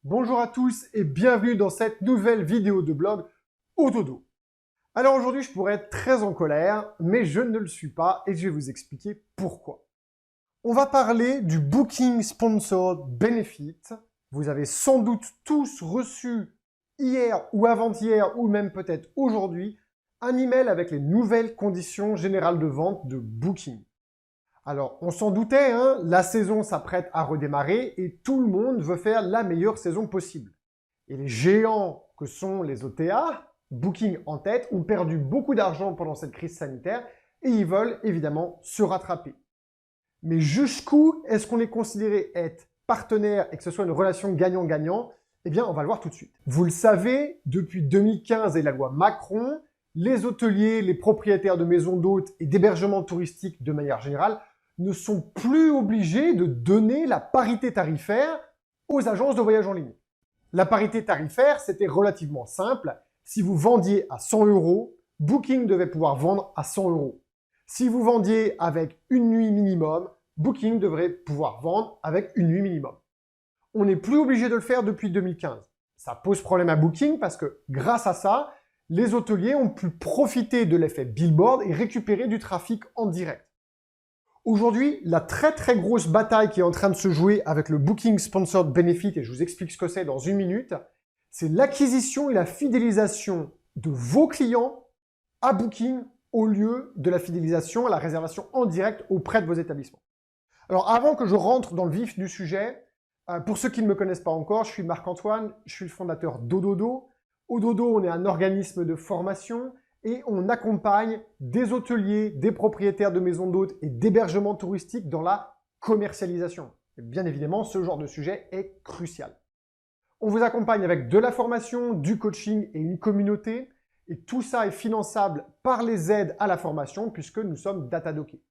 Bonjour à tous et bienvenue dans cette nouvelle vidéo de blog au dodo. Alors aujourd'hui, je pourrais être très en colère, mais je ne le suis pas et je vais vous expliquer pourquoi. On va parler du Booking Sponsored Benefit. Vous avez sans doute tous reçu hier ou avant-hier ou même peut-être aujourd'hui un email avec les nouvelles conditions générales de vente de Booking. Alors, on s'en doutait, hein, la saison s'apprête à redémarrer et tout le monde veut faire la meilleure saison possible. Et les géants que sont les OTA, Booking en tête, ont perdu beaucoup d'argent pendant cette crise sanitaire et ils veulent évidemment se rattraper. Mais jusqu'où est-ce qu'on est considéré être partenaire et que ce soit une relation gagnant-gagnant? Eh bien, on va le voir tout de suite. Vous le savez, depuis 2015 et la loi Macron, les hôteliers, les propriétaires de maisons d'hôtes et d'hébergements touristiques de manière générale ne sont plus obligés de donner la parité tarifaire aux agences de voyage en ligne. La parité tarifaire, c'était relativement simple. Si vous vendiez à 100 €, Booking devait pouvoir vendre à 100 €. Si vous vendiez avec une nuit minimum, Booking devrait pouvoir vendre avec une nuit minimum. On n'est plus obligé de le faire depuis 2015. Ça pose problème à Booking parce que grâce à ça, les hôteliers ont pu profiter de l'effet billboard et récupérer du trafic en direct. Aujourd'hui, la très grosse bataille qui est en train de se jouer avec le Booking Sponsored Benefit, et je vous explique ce que c'est dans une minute, c'est l'acquisition et la fidélisation de vos clients à Booking au lieu de la fidélisation à la réservation en direct auprès de vos établissements. Alors avant que je rentre dans le vif du sujet, pour ceux qui ne me connaissent pas encore, je suis Marc-Antoine, je suis le fondateur d'Ododo. Ododo, on est un organisme de formation et on accompagne des hôteliers, des propriétaires de maisons d'hôtes et d'hébergements touristiques dans la commercialisation. Et bien évidemment, ce genre de sujet est crucial. On vous accompagne avec de la formation, du coaching et une communauté. Et tout ça est finançable par les aides à la formation puisque nous sommes datadockés.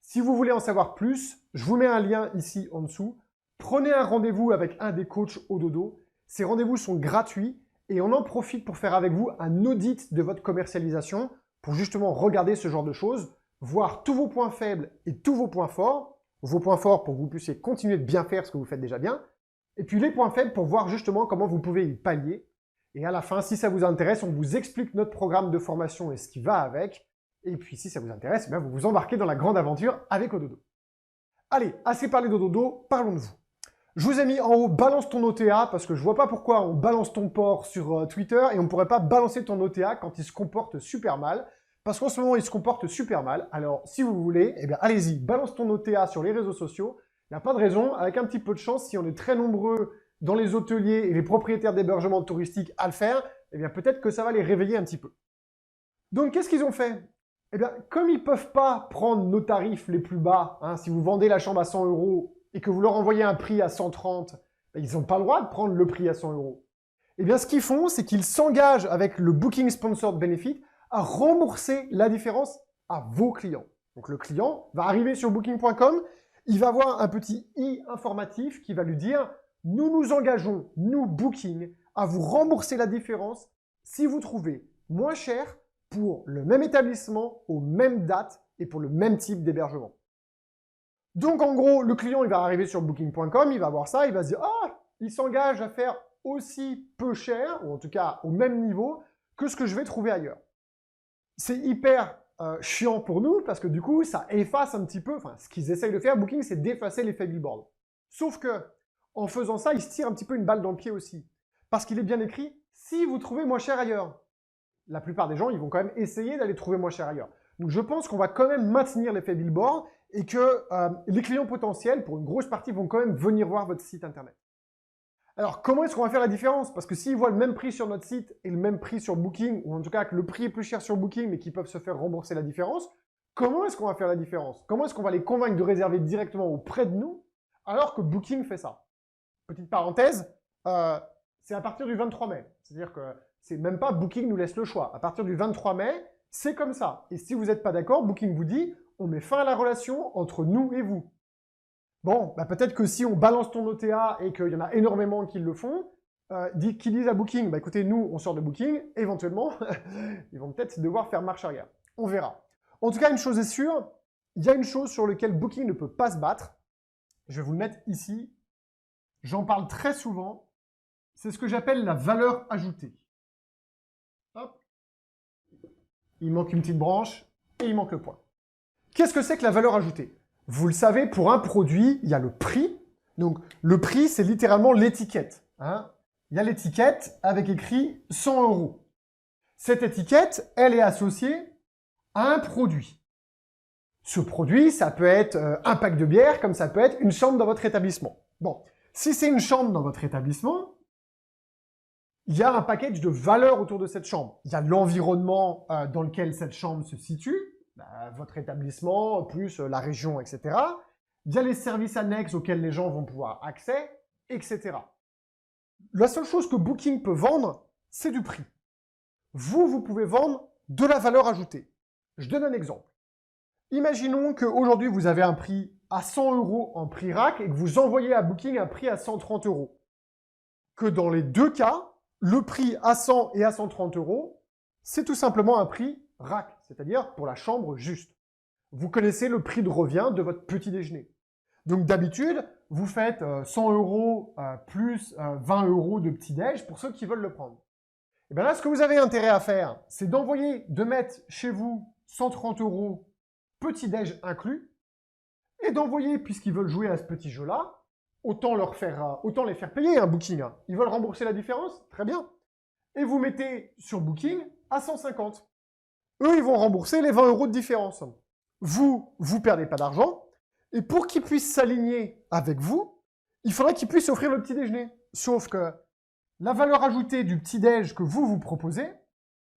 Si vous voulez en savoir plus, je vous mets un lien ici en dessous. Prenez un rendez-vous avec un des coachs Ododo. Ces rendez-vous sont gratuits et on en profite pour faire avec vous un audit de votre commercialisation pour justement regarder ce genre de choses, voir tous vos points faibles et tous vos points forts. Vos points forts pour que vous puissiez continuer de bien faire ce que vous faites déjà bien. Et puis les points faibles pour voir justement comment vous pouvez y pallier. Et à la fin, si ça vous intéresse, on vous explique notre programme de formation et ce qui va avec. Et puis si ça vous intéresse, eh bien, vous vous embarquez dans la grande aventure avec Ododo. Allez, assez parlé d'Ododo, parlons de vous. Je vous ai mis en haut « Balance ton OTA » parce que je vois pas pourquoi on balance ton port sur Twitter et on ne pourrait pas balancer ton OTA quand il se comporte super mal. Parce qu'en ce moment, il se comporte super mal. Alors, si vous voulez, eh bien, allez-y, balance ton OTA sur les réseaux sociaux. Il n'y a pas de raison. Avec un petit peu de chance, si on est très nombreux dans les hôteliers et les propriétaires d'hébergements touristiques à le faire, eh bien, peut-être que ça va les réveiller un petit peu. Donc, qu'est-ce qu'ils ont fait? Eh bien, comme ils ne peuvent pas prendre nos tarifs les plus bas, hein, si vous vendez la chambre à 100 € et que vous leur envoyez un prix à 130, ben, ils n'ont pas le droit de prendre le prix à 100 €. Eh bien, ce qu'ils font, c'est qu'ils s'engagent avec le Booking Sponsored Benefit à rembourser la différence à vos clients. Donc, le client va arriver sur booking.com, il va avoir un petit i informatif qui va lui dire « Nous nous engageons, nous Booking, à vous rembourser la différence si vous trouvez moins cher pour le même établissement, aux mêmes dates et pour le même type d'hébergement. » Donc en gros, le client il va arriver sur booking.com, il va voir ça, il va se dire « Ah, il s'engage à faire aussi peu cher, ou en tout cas au même niveau, que ce que je vais trouver ailleurs. » C'est hyper chiant pour nous, parce que du coup, ça efface un petit peu, enfin ce qu'ils essayent de faire, Booking, c'est d'effacer l'effet billboard. Sauf que, en faisant ça, ils se tirent un petit peu une balle dans le pied aussi. Parce qu'il est bien écrit « Si vous trouvez moins cher ailleurs ». La plupart des gens, ils vont quand même essayer d'aller trouver moins cher ailleurs. Donc je pense qu'on va quand même maintenir l'effet billboard et que les clients potentiels, pour une grosse partie, vont quand même venir voir votre site internet. Alors comment est-ce qu'on va faire la différence? Parce que s'ils voient le même prix sur notre site et le même prix sur Booking, ou en tout cas que le prix est plus cher sur Booking mais qu'ils peuvent se faire rembourser la différence, comment est-ce qu'on va faire la différence? Comment est-ce qu'on va les convaincre de réserver directement auprès de nous alors que Booking fait ça? Petite parenthèse, c'est à partir du 23 mai. C'est-à-dire que c'est même pas Booking nous laisse le choix. À partir du 23 mai, c'est comme ça. Et si vous n'êtes pas d'accord, Booking vous dit « on met fin à la relation entre nous et vous ». Bon, bah peut-être que si on balance ton OTA et qu'il y en a énormément qui le font, qui disent à Booking « bah écoutez, nous, on sort de Booking », éventuellement, ils vont peut-être devoir faire marche arrière. On verra. En tout cas, une chose est sûre, il y a une chose sur laquelle Booking ne peut pas se battre. Je vais vous le mettre ici. J'en parle très souvent. c'est ce que j'appelle la valeur ajoutée. Hop. Il manque une petite branche et il manque le point. Qu'est-ce que c'est que la valeur ajoutée? Vous le savez, pour un produit, il y a le prix. Donc, le prix, c'est littéralement l'étiquette. Hein. Il y a l'étiquette avec écrit 100 €. Cette étiquette, elle est associée à un produit. Ce produit, ça peut être un pack de bière, comme ça peut être une chambre dans votre établissement. Bon, si c'est une chambre dans votre établissement, il y a un package de valeurs autour de cette chambre. Il y a l'environnement dans lequel cette chambre se situe, votre établissement, plus la région, etc. Il y a les services annexes auxquels les gens vont pouvoir accès, etc. La seule chose que Booking peut vendre, c'est du prix. Vous pouvez vendre de la valeur ajoutée. Je donne un exemple. Imaginons qu'aujourd'hui, vous avez un prix à 100 € en prix rack et que vous envoyez à Booking un prix à 130 €. Que dans les deux cas, le prix à 100 et à 130 €, c'est tout simplement un prix rack, c'est-à-dire pour la chambre juste. Vous connaissez le prix de revient de votre petit déjeuner. Donc d'habitude, vous faites 100 € plus 20 € de petit déj pour ceux qui veulent le prendre. Et bien là, ce que vous avez intérêt à faire, c'est de mettre chez vous 130 € petit déj inclus, et d'envoyer, puisqu'ils veulent jouer à ce petit jeu-là, autant les faire payer un Booking. Ils veulent rembourser la différence? Très bien. Et vous mettez sur Booking à 150. Eux, ils vont rembourser les 20 € de différence. Vous perdez pas d'argent. Et pour qu'ils puissent s'aligner avec vous, il faudrait qu'ils puissent offrir le petit déjeuner. Sauf que la valeur ajoutée du petit déj que vous proposez,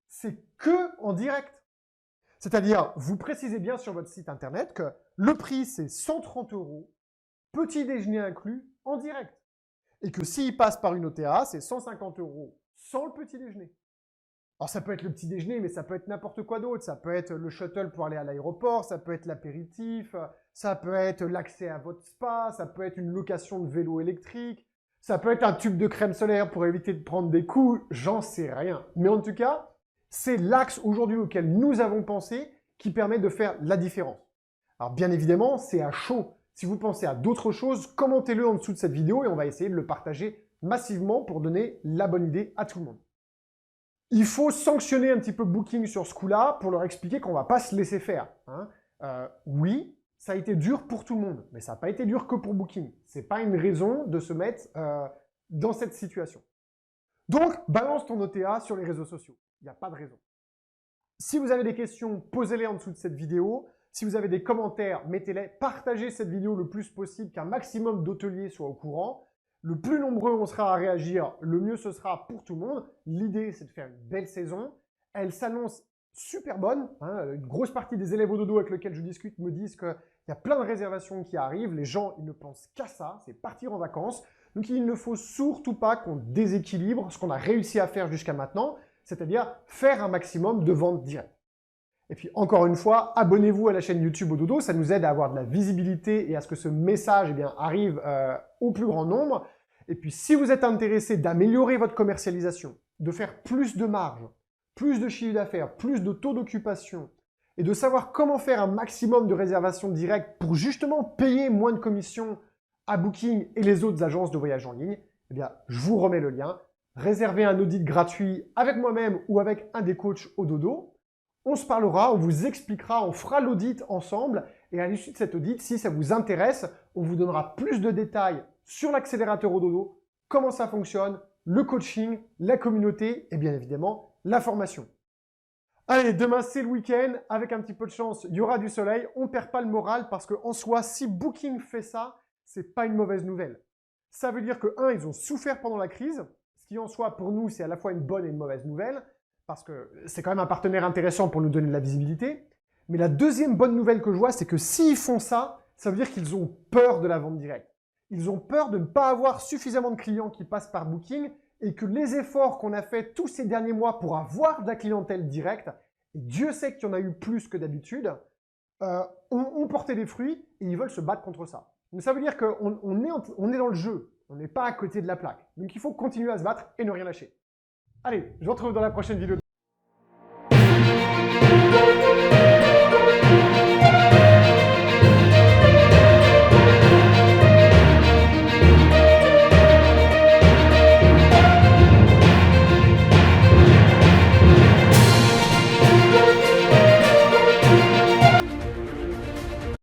c'est que en direct. C'est-à-dire, vous précisez bien sur votre site internet que le prix, c'est 130 €, petit déjeuner inclus, en direct. Et que s'il passe par une OTA, c'est 150 € sans le petit déjeuner. Alors ça peut être le petit déjeuner, mais ça peut être n'importe quoi d'autre. Ça peut être le shuttle pour aller à l'aéroport, ça peut être l'apéritif, ça peut être l'accès à votre spa, ça peut être une location de vélo électrique, ça peut être un tube de crème solaire pour éviter de prendre des coups, j'en sais rien. Mais en tout cas, c'est l'axe aujourd'hui auquel nous avons pensé qui permet de faire la différence. Alors bien évidemment, c'est à chaud. Si vous pensez à d'autres choses, commentez-le en dessous de cette vidéo et on va essayer de le partager massivement pour donner la bonne idée à tout le monde. Il faut sanctionner un petit peu Booking sur ce coup-là pour leur expliquer qu'on ne va pas se laisser faire. Hein. Oui, ça a été dur pour tout le monde, mais ça n'a pas été dur que pour Booking. Ce n'est pas une raison de se mettre dans cette situation. Donc, balance ton OTA sur les réseaux sociaux. Il n'y a pas de raison. Si vous avez des questions, posez-les en dessous de cette vidéo. Si vous avez des commentaires, mettez-les. Partagez cette vidéo le plus possible, qu'un maximum d'hôteliers soient au courant. Le plus nombreux on sera à réagir, le mieux ce sera pour tout le monde. L'idée, c'est de faire une belle saison. Elle s'annonce super bonne. Hein. Une grosse partie des élèves au dodo avec lesquels je discute me disent qu'il y a plein de réservations qui arrivent. Les gens, ils ne pensent qu'à ça, c'est partir en vacances. Donc, il ne faut surtout pas qu'on déséquilibre ce qu'on a réussi à faire jusqu'à maintenant, c'est-à-dire faire un maximum de ventes directes. Et puis, encore une fois, abonnez-vous à la chaîne YouTube au dodo, ça nous aide à avoir de la visibilité et à ce que ce message arrive au plus grand nombre. Et puis, si vous êtes intéressé d'améliorer votre commercialisation, de faire plus de marge, plus de chiffre d'affaires, plus de taux d'occupation, et de savoir comment faire un maximum de réservations directes pour justement payer moins de commissions à Booking et les autres agences de voyage en ligne, eh bien, je vous remets le lien. Réservez un audit gratuit avec moi-même ou avec un des coachs au dodo. On se parlera, on vous expliquera, on fera l'audit ensemble. Et à l'issue de cet audit, si ça vous intéresse, on vous donnera plus de détails sur l'accélérateur au dodo, comment ça fonctionne, le coaching, la communauté et bien évidemment la formation. Allez, demain c'est le week-end, avec un petit peu de chance, il y aura du soleil. On ne perd pas le moral parce qu'en soi, si Booking fait ça, c'est pas une mauvaise nouvelle. Ça veut dire que, ils ont souffert pendant la crise, ce qui en soi, pour nous, c'est à la fois une bonne et une mauvaise nouvelle, parce que c'est quand même un partenaire intéressant pour nous donner de la visibilité. Mais la deuxième bonne nouvelle que je vois, c'est que s'ils font ça, ça veut dire qu'ils ont peur de la vente directe. Ils ont peur de ne pas avoir suffisamment de clients qui passent par Booking et que les efforts qu'on a fait tous ces derniers mois pour avoir de la clientèle directe, et Dieu sait qu'il y en a eu plus que d'habitude, ont porté des fruits et ils veulent se battre contre ça. Donc ça veut dire qu'on est dans le jeu, on n'est pas à côté de la plaque. Donc il faut continuer à se battre et ne rien lâcher. Allez, je vous retrouve dans la prochaine vidéo.